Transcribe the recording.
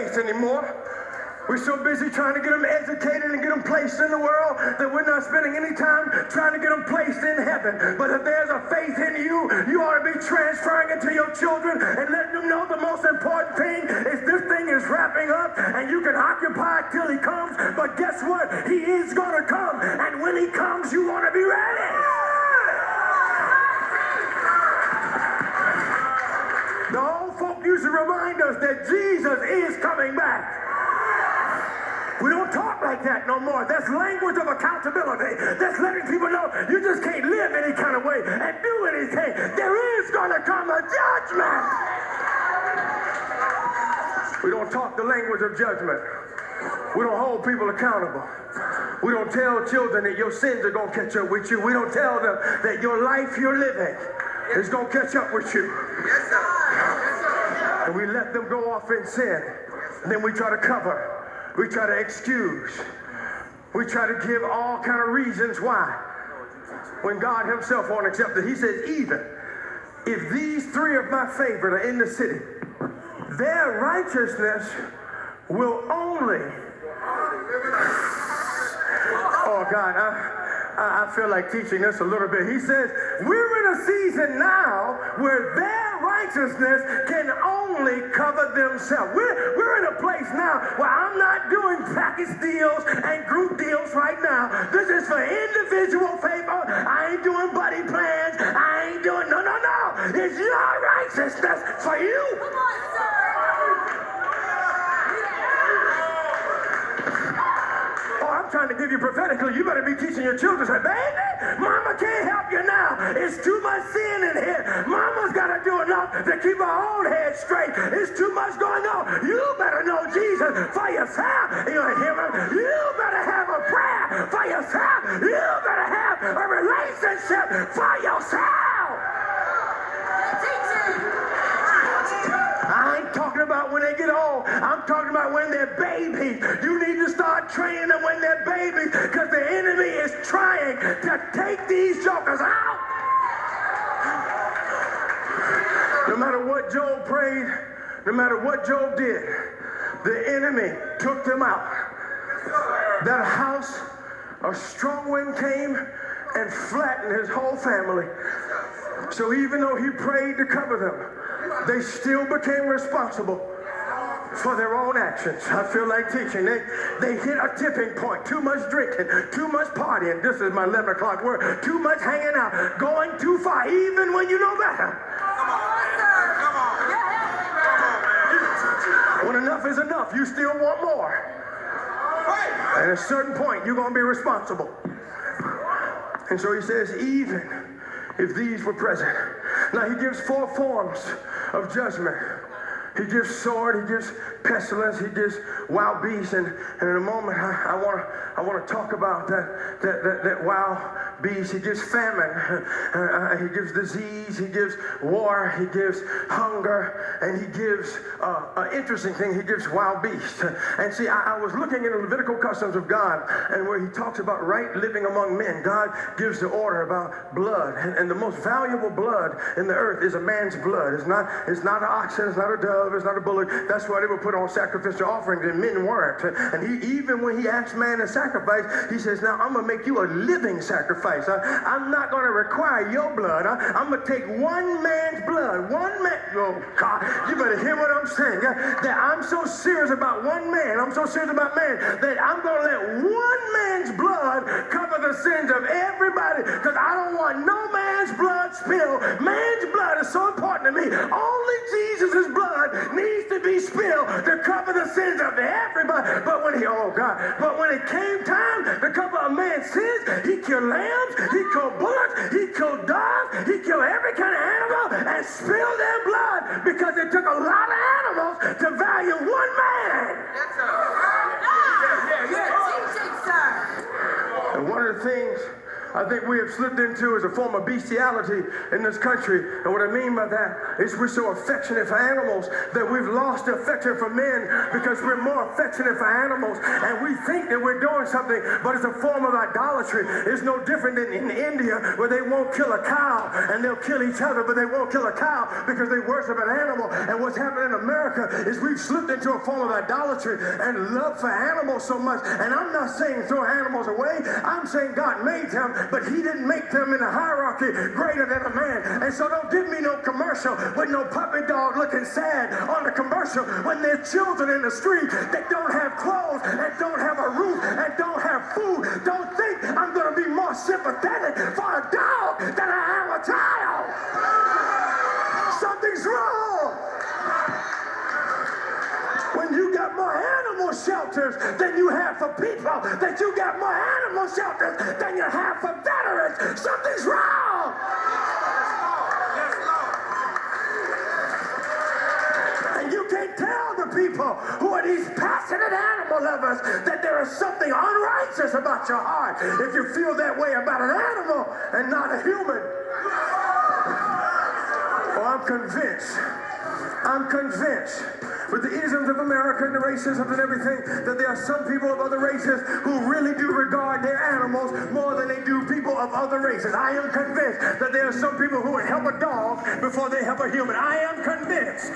faith anymore. We're so busy trying to get them educated and get them placed in the world that we're not spending any time trying to get them placed in heaven. But if there's a faith in you, you ought to be transferring it to your children and letting them know the most important thing is this thing is wrapping up and you can occupy it till he comes. But guess what? He is going to come. And when he comes, you want to be ready. The old folk used to remind us that Jesus is coming back. We don't talk like that no more. That's language of accountability. That's letting people know you just can't live any kind of way and do anything. There is going to come a judgment. We don't talk the language of judgment. We don't hold people accountable. We don't tell children that your sins are going to catch up with you. We don't tell them that your life you're living is going to catch up with you. Yes, sir. Yes, sir. And we let them go off in sin. And then we try to cover. We try to excuse. We try to give all kind of reasons why. When God himself won't accept it. He says, even if these three of my favorite are in the city, their righteousness will only... Oh, God, I feel like teaching this a little bit. He says, we're in a season now where their righteousness can only cover themselves. We're in a place now where I'm not doing package deals and group deals right now. This is for individual favor. I ain't doing buddy plans. I ain't doing, no. It's your righteousness for you. Come on, sir. Trying to give you prophetically, you better be teaching your children. Say, baby, mama can't help you now. It's too much sin in here. Mama's got to do enough to keep her own head straight. It's too much going on. You better know Jesus for yourself. You hear me? You better have a prayer for yourself. You better have a relationship for yourself. I ain't talking about when they get old. I'm talking about when they're babies. You need to start training them when they're babies because the enemy is trying to take these jokers out. No matter what Job prayed, no matter what Job did, the enemy took them out. That house, a strong wind came and flattened his whole family. So even though he prayed to cover them, they still became responsible for their own actions. I feel like teaching. They hit a tipping point. Too much drinking, too much partying. This is my 11 o'clock word. Too much hanging out, going too far, even when you know better. Come on, man. When enough is enough, you still want more. At a certain point, you're going to be responsible. And so he says, even if these were present. Now he gives 4 forms of judgment. He gives sword, he gives pestilence, he gives wild beasts, and in a moment I want to talk about that wild beast. He gives famine, he gives disease, he gives war, he gives hunger, and he gives an interesting thing. He gives wild beasts. And see, I was looking in the Levitical customs of God, and where he talks about right living among men, God gives the order about blood, and the most valuable blood in the earth is a man's blood. It's not an oxen, it's not a dove, it's not a bullock. That's why they were put on sacrificial offerings, and men weren't. And even when he asked man to sacrifice, he says, now I'm going to make you a living sacrifice. I'm not going to require your blood. I'm going to take one man's blood. One man. Oh, God, you better hear what I'm saying. That I'm so serious about one man. I'm so serious about man that I'm going to let one man's blood cover the sins of everybody, because I don't want no man's blood spilled. Man's blood is so important to me. Only Jesus' blood needs to be spilled to cover the sins of everybody. But when it came time to cover a man's sins, he killed lambs, he killed bullocks, he killed doves, he killed every kind of animal and spilled their blood, because it took a lot of animals to value one man. Yes, sir. Teaching, sir. And one of the things I think we have slipped into is a form of bestiality in this country. And what I mean by that is we're so affectionate for animals that we've lost the affection for men because we're more affectionate for animals. And we think that we're doing something, but it's a form of idolatry. It's no different than in India where they won't kill a cow and they'll kill each other, but they won't kill a cow because they worship an animal. And what's happening in America is we've slipped into a form of idolatry and love for animals so much. And I'm not saying throw animals away. I'm saying God made them, but he didn't make them in a hierarchy greater than a man. And so don't give me no commercial with no puppy dog looking sad on the commercial when there's children in the street that don't have clothes and don't have a roof and don't have food. Don't think I'm going to be more sympathetic for a dog than I am a child. Something's wrong. When you got more animal shelters than you have for people, that you got more animal shelters than you have for veterans, something's wrong. And you can't tell the people who are these passionate animal lovers that there is something unrighteous about your heart if you feel that way about an animal and not a human. Oh, I'm convinced with the isms of America and the racism and everything, that there are some people of other races who really do regard their animals more than they do people of other races. I am convinced that there are some people who would help a dog before they help a human. I am convinced.